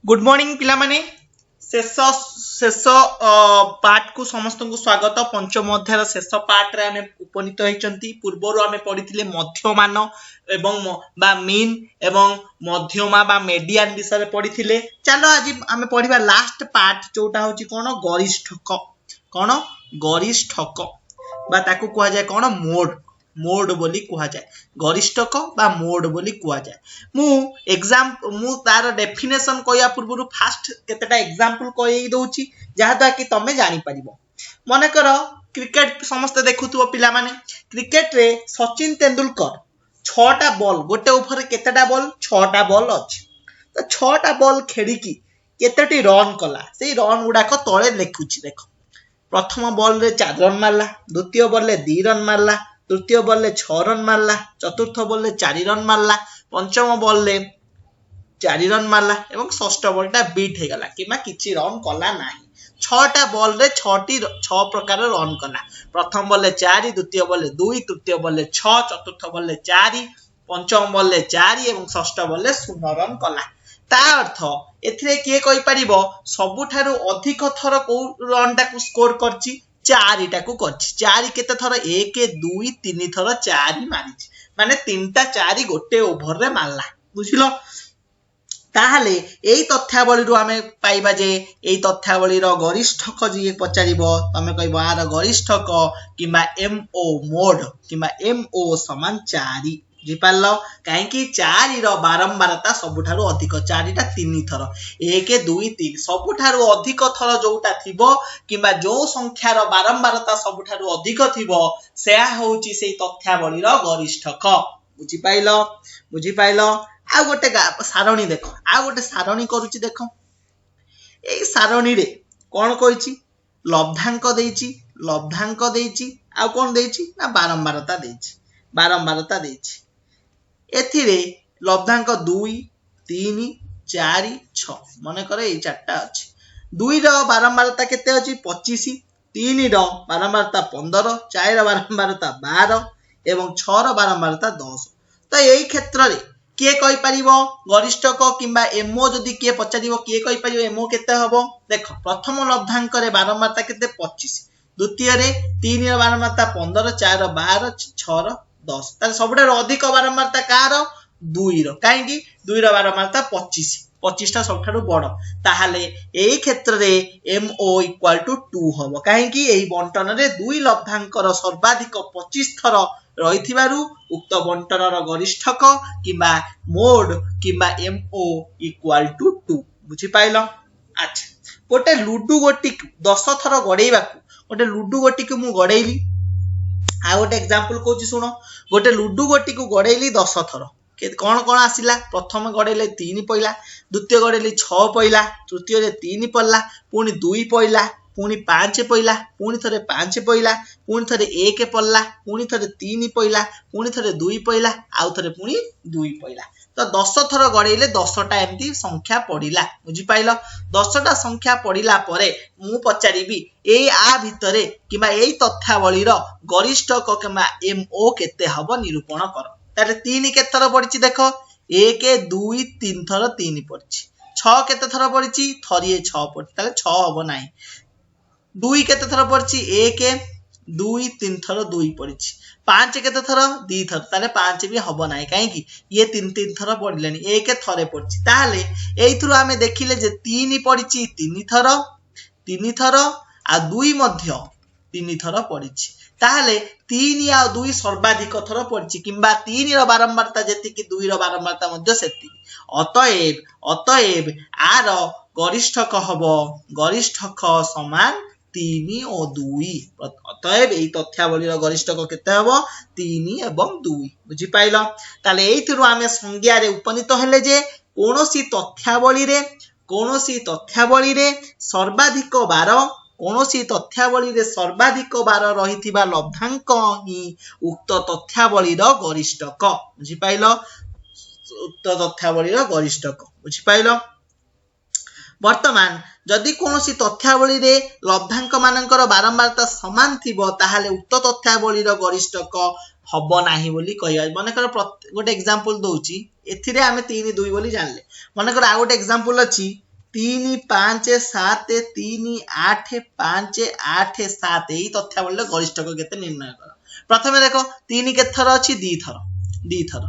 Good morning पिला माने शेष शेष पार्ट को समस्त को स्वागत। पंचम अध्याय शेष पार्ट रे आमे उपनीत होइचंती। पूर्वरु आमे पढिथिले मध्यमान एवं बा मीन एवं मध्यमा बा मीडियन विषय पढिथिले। चलो आज आमे पढिबा लास्ट पार्ट जोटा होची कोन गरिष्ठक बा ताकू कुआ जाय कोन मोड बोली कुआ जाय। गरिष्ठक बा मोड बोली कुआ जाय। मु तार डेफिनेशन कहया पूर्व फास्ट केतेटा एग्जांपल कहि दउची जहादा कि तमे जानि परिबो। मने कर क्रिकेट समस्त देखुथुबो पिला माने। क्रिकेट रे सचिन तेंदुलकर 6टा बॉल गोटे ओवर केतेटा बॉल 6टा बॉल अछि। तो 6टा बॉल खेडी की केतेटी रन कला सेही रन गुडाक तळे लेखुची। देखो प्रथम बॉल रे 4 रन मारला, द्वितीय बॉल रे 2 रन मारला, तृतीय बॉल रे 6 रन मारला, चतुर्थ बॉल रे 4 रन मारला, पंचम बॉल रे 4 रन मारला एवं षष्ठ बॉलटा बीट हे गला किमा किछि रन कला नाही। 6टा बॉल रे 6 प्रकार रन कला। प्रथम बॉल रे 4, द्वितीय बॉल रे 2, तृतीय बॉल रे 6, चतुर्थ बॉल रे 4, पंचम बॉल रे 4 एवं षष्ठ बॉल रे 0 रन कला। ता अर्थ एथिरे किए कहि परिबो सबुठारु अधिक थर को रनटा को स्कोर करछि 4 टाकू करछि। 4 केते थर 1 2 3 थर 4 मारिछि माने 3टा 4 गोटे ओवर रे मारला। बुझिलो ताहले एई तथ्यावली रु आमे पाइबा जे एई तथ्यावली रो गरिष्ठक जे पचारिबो तमे कहबो आर गरिष्ठक किबा एमओ मोड किबा एमओ समान 4 जी पालो काहे कि 4 रो बारंबारता सबुठारु अधिक 4 टा 3 थर 1 2 3 सबुठारु अधिक थर जोटा थिबो किबा जो संख्या रो बारंबारता सबुठारु अधिक थिबो सेया होउची सेई तथ्यावली रो गरिष्ठक। बुझी पाइलो आ गोटे सारणी देखो आ गोटे सारणी करूची देखो। एई सारणी रे कोन कहिची लब्धांक देइची आ कोन देइची ना बारंबारता देइची। एथिरे लब्धांक 2 3 4 6 मने करे एई चारटा अछि। 2 रो बारंबारता केते अछि 25, 3 रो बारंबारता 15, 4 रो बारंबारता 12 एवं 6 रो बारंबारता 10। तो एई क्षेत्र रे किए कहि परिबो गरिष्ठक किबा एमओ जदी किए पचारिबो किए कहि परिबो एमओ केते हबो। देखो प्रथम लब्धांक रे बारंबारता केते 25, द्वितीय रे 3 रो बारंबारता 15, 4 रो 12, 6 रो 10। ताले सबटा अधिक बारंबारता कार 2 रो काहे कि 2 रो बारंबारता 25 टा सबठारु बड़। ताहाले एई क्षेत्र रे एमओ = 2 हबो काहे कि एई बंटन रे 2 लब्धांक रो सर्वाधिक 25 थर रहिथिबारु उक्त बंटन रो गरिष्ठक किबा मोड किबा एमओ = 2। बुझी पाइलो। अच्छा गोटे लुडु गोटी 10 थर गडेइबाकू गोटे लुडु गोटी को मु गडेइली आ गोटे एग्जांपल कहूची सुनो। गोटे लुडु गोटी को गडेइली 10 थर कोन कोन आसिला प्रथम गडेइले 3 पइला, द्वितीय गडेइले 6 पइला, तृतीय रे 3 पइला, पुनी 2 पइला, पुनी 5 पइला, पुनी थरे 5 पइला, पुनी थरे 1 पइला, पुनी थरे 3 पइला, पुनी थरे 2 पइला, आउ थरे पुनी 2 पइला। तो 10 थर गडेइले 10टा एमती संख्या पडिला। बुझी पाइलो 10टा संख्या पडिला परे मु पचारिबी एई आ भितरे किबा एई तथ्यावली रो गरिष्ठक किबा एमओ केते हबो निरूपण कर। ताले 3 केते थर पडिची देखो 1 2 3 थर 3 पडिची। 6 केते थर पडिची थरिए 6 पडिची ताले 6 हबो नाही। 2 केते थर पडिची 1 2 3 थर 2 पडिची। 5 केते थर 2 थर ताले 5 भी हबो नाही काहे कि ये 3 थर पडिलेनी 1 थरे पडिची। ताले एइथुरु आमे देखिले जे 3 पडिची 3 थर आ 2 मध्य 3 थर पडिची। ताहले 3 आ 2 सर्वाधिक थर पडिची किबा 3 रो बारंबारता जेति कि 2 रो बारंबारता मध्य सेति। अतएव आर गरिष्ठक हबो गरिष्ठक समान 3 और 2। अतएव एई तथ्यावली रो गरिष्ठक केते हबो 3 एवं 2। बुझी पाइलो। ताले एइथुरु आमे संज्ञा रे उपनीत हेले जे कोनोसी तथ्यावली रे सर्वाधिक बार रहिथिबा लब्धांक ही उक्त तथ्यावली रो गरिष्ठक। बुझी पाइलो उक्त तथ्यावली रो गरिष्ठक। बुझी पाइलो। वर्तमान जदि कोनोसी तथ्यावली रे लब्धांक मानकर बारंबारता समान थिबो ताहाले उक्त तथ्यावली रो गरिष्ठक हबो नाही बोली कहया। माने कर गोटे एग्जांपल दउची एथिरे आमे 3 2 बोली जानले। माने कर आ गोटे एग्जांपल अछि 3 5 7 3 8 5 8 7 এই তথ্যাবলীর গরিষ্ঠক কেতে নির্ণয় কর। প্রথমে দেখো 3 কেতে থর ଅଛି 2 থর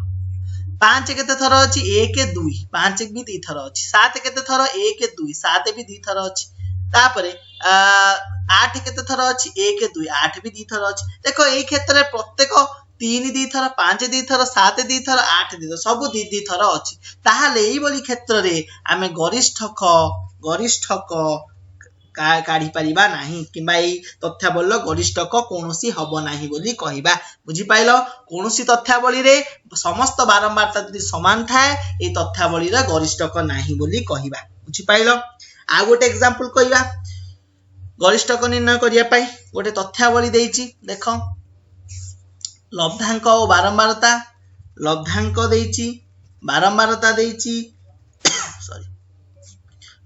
5 କେତେ ଥର ଅଛି 1 2 5 ବି 2 ଥର ଅଛି 7 କେତେ ଥର 1 2 7 ବି 2 ଥର ଅଛି ତାପରେ 8 କେତେ ଥର ଅଛି 1 2 8 ବି 2 ଥର ଅଛି ଦେଖ এই ক্ষেত্রে প্রত্যেক 3 2 ଥର 5 2 ଥର 7 2 ଥର 8 2 ଥର ସବୁ 2 2 ଥର ଅଛି তাহলে এই বলি ক্ষেত্রে আমি গরিষ্ঠক কাঢ়ি পারিবা নাহি কিংবা এই তথ্যাবলীর গরিষ্ঠক কোনসি হব নাহি বলি কহিবা বুঝি পাইল কোনসি তথ্যাবলী রে সমস্ত বারম্বারতা যদি সমান থাকে এই তথ্যাবলীর গরিষ্ঠক নাহি বলি কহিবা বুঝি পাইল আর গোটে এক্সাম্পল কইবা গরিষ্ঠক নির্ণয় করিয়া পাই গোটে তথ্যাবলী দেইছি দেখো লব্ধাঙ্ক ও বারম্বারতা লব্ধাঙ্ক দেইছি বারম্বারতা দেইছি সরি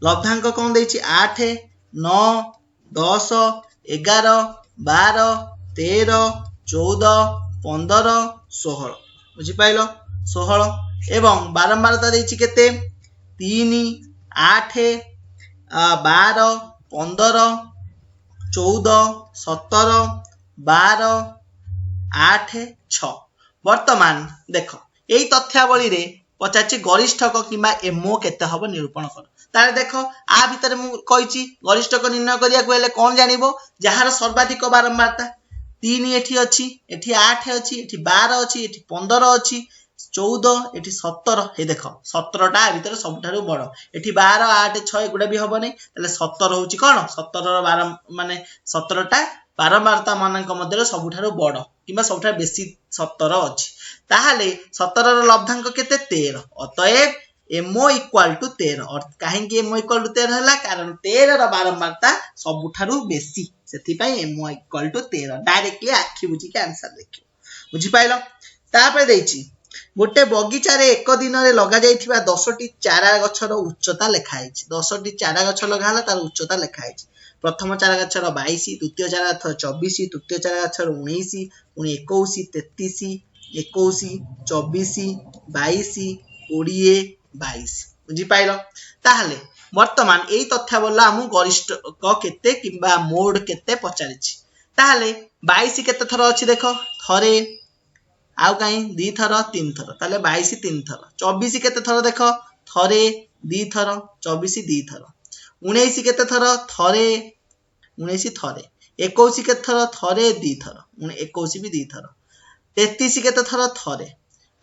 লব্ধাঙ্ক কোন দেইছি 8 9 10 11 12 13 14 15 16 বুঝি পাইল 16 এবং বারম্বারতা দেইছি কেতে 3 8 12 15 14 17 12 8 6 বর্তমান দেখো এই তথ্যাবলী রে পচারছি গরিষ্ঠক কিংবা এমও কেতে হব নিরূপণ কর তাহলে দেখো আ ভিতরে মু কইছি গরিষ্ঠক নির্ণয় করিয়া কইলে কোন জানিবো যাହାର সর্বাধিক বারম্বারতা 3 এটি ଅଛି এটি 8 ଅଛି এটি 12 ଅଛି এটি 15 ଅଛି 14 এটি 17 হে দেখো 17 টা ভিতরে সবঠারু বড় এটি 12 8 6 এগুলা বি হবনি তাহলে 17 হଉଛି কোন 17 র 12 মানে 17 টা বারম্বারতা মানଙ୍କ ମଧ୍ୟରେ ସବୁଠାରୁ ବଡ଼ কিংবা ସବୁଠାରୁ বেশি 17 ଅଛି তাহলে 17 ର লব্ধাঙ্ক কেতে 13 অতএব MO equal to 13 কাহিଁକି MO equal to 13 ହେଲା କାରଣ 13 ର ବାରମ୍ବାରତା ସବୁଠାରୁ ବେଶୀ ସେଥିପାଇଁ MO equal to 13 डायरेक्टली ଆଖି ବୁଜିକି आंसर ଲେଖିବ ବୁଝି ପାଇଲ ତାପରେ ଦେଇଛି ଗୋଟେ ବଗିଚାରେ ଏକ ଦିନରେ ଲଗା ଯାଇଥିବା 10ଟି ଚାରା ଗଛର ଉଚ୍ଚତା ଲେଖା ହେଇଛି 10ଟି ଚାରା ଗଛ ଲଗା ହେଲା ତାର ଉଚ୍ଚତା ଲେଖା ହେଇଛି ପ୍ରଥମ ଚାରା ଗଛର 22 ଦ୍ୱିତୀୟ ଚାରା ଗଛର 24 ତୃତୀୟ ଚାରା ଗଛର 19 ପୁଣି 21 33 21 24 22 20 22 বুঝি পাইল তাহলে বর্তমান এই তথ্যাবলী আমু গরিষ্ঠক কেতে কিংবা মোড কেতে পচারিছি তাহলে 22 কেতে থর আছে দেখো থরে আউ কাই দুই থর তিন থর তাহলে 22 তিন থর 24 কেতে থর দেখো থরে দুই থর 24 দুই থর 19 কেতে থর থরে 19 থরে 21 কেতে থর থরে দুই থর 21 বি দুই থর 33 কেতে থর থরে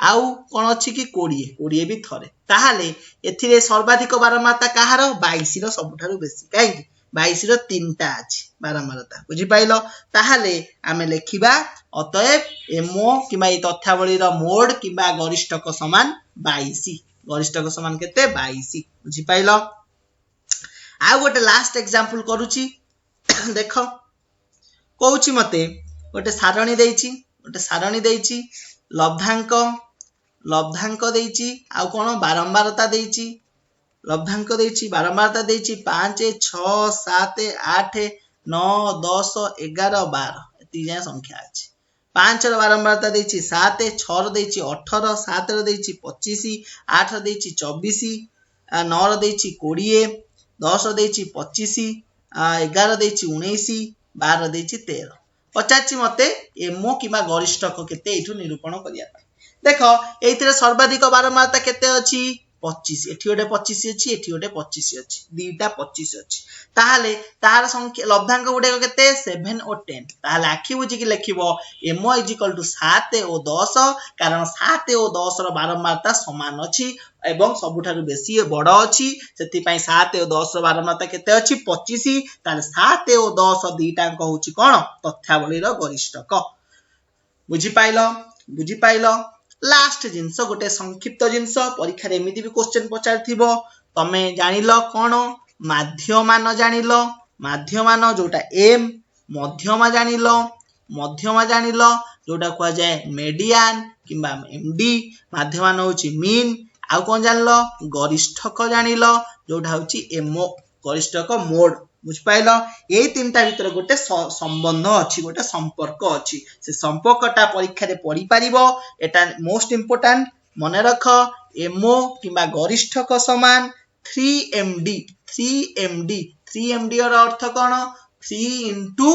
आउ कोन अछि कि 20 भी थरे ताहाले एथिरे सर्वाधिक बारम्बारता काहार 22 रो सबठारु बेसी काहे 22 रो 3टा अछि बारम्बारता बुझि पाइलो ताहाले आमे लेखिबा अतएव एमओ किबा ए तथ्यावली रो मोड किबा गरिष्ठक समान 22 गरिष्ठक समान केते 22 बुझि पाइलो आ गोटे लास्ट एग्जांपल करूची देखो कहूची मते गोटे सारणी देइची लब्धांक देइची आ कोन बारंबारता देइची लब्धांक देइची बारंबारता देइची 5 6 7 8 9 10 11 12 एती जे संख्या अछि 5 रो बारंबारता देइची 7 6 रो देइची 18 7 रो देइची 25 8 रो देइची 24 9 रो देइची 20 10 रो देइची 25 11 देइची 19 12 रो देइची 13 पचाची मते एमओ किबा गरिष्ठक केते एठु निरूपण करिया देखो एइथिरे सर्वाधिक बारम्बारता केते अछि 25 एठी गोटे 25 अछि एठी गोटे 25 अछि दुईटा 25 अछि ताहाले तार संख्या लब्धांक गुडे केते 7 और 10 ताहाले आखि बुझी कि लेखिबो MO = 7 और 10 कारण 7 और 10 रो बारम्बारता समान अछि एवं सबुठारु बेसी बड़ अछि सेति पई 7 और 10 रो बारम्बारता केते अछि 25 ताले 7 और 10 दुईटा अंक होछि कोन तथ्यावली रो गरिष्ठक बुझी पाइलो लास्ट जिंस गोटे संक्षिप्त जिंस परीक्षा रे एमिति भी क्वेश्चन पचार थिबो तमे जानिलो कोन माध्यमान जानिलो माध्यमान जोटा एम मध्यमा जानिलो जोटा को जाय मीडियन किबा एमडी माध्यमान होची मीन आ कोन जानलो गरिष्ठक जानिलो जोटा होची एमओ गरिष्ठक मोड बुझ पाइलो एई तीनटा भीतर गोटे संबंध अछि गोटे संपर्क अछि से संपर्कटा परीक्षा रे पढि पारिबो एटा मोस्ट इंपोर्टेंट मने रख एमओ किबा गरिष्ठक समान 3md 3md ର अर्थ कौन 3 into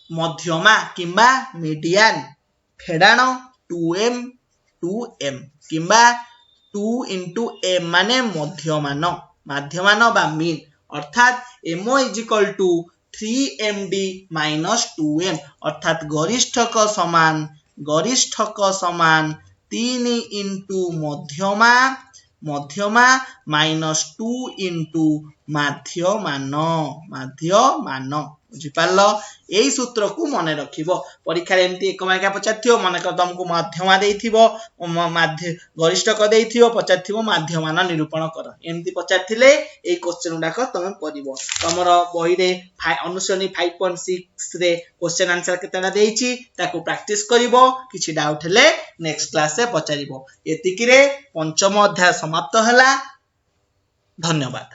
मध्यमा किंबा मीडियन फेडाण 2m किंबा 2 into m माने मध्यमान बा मीन अर्थात mo is equal to 3md minus 2m अर्थात गरिष्ठक समान 3 into मध्यमा minus 2 into माध्यमान बुझिपाल यही सूत्र को मन रखिबो परीक्षा एमती एक मार्क पचारथियो मन कर तुमको मध्यमा देइथिबो गरिष्ठक देइथिबो पचारथिबो माध्यमान निरूपण कर एमती पचारथिले ए क्वेश्चन उडाक तुम पढिबो तमरो बही रे अनुसरणी 5.6 रे क्वेश्चन आंसर केतेना देइछि ताको प्रैक्टिस करिवो किछि डाउट हेले नेक्स्ट क्लास से पचारिबो एतिकी रे पंचम अध्याय समाप्त हला धन्यवाद।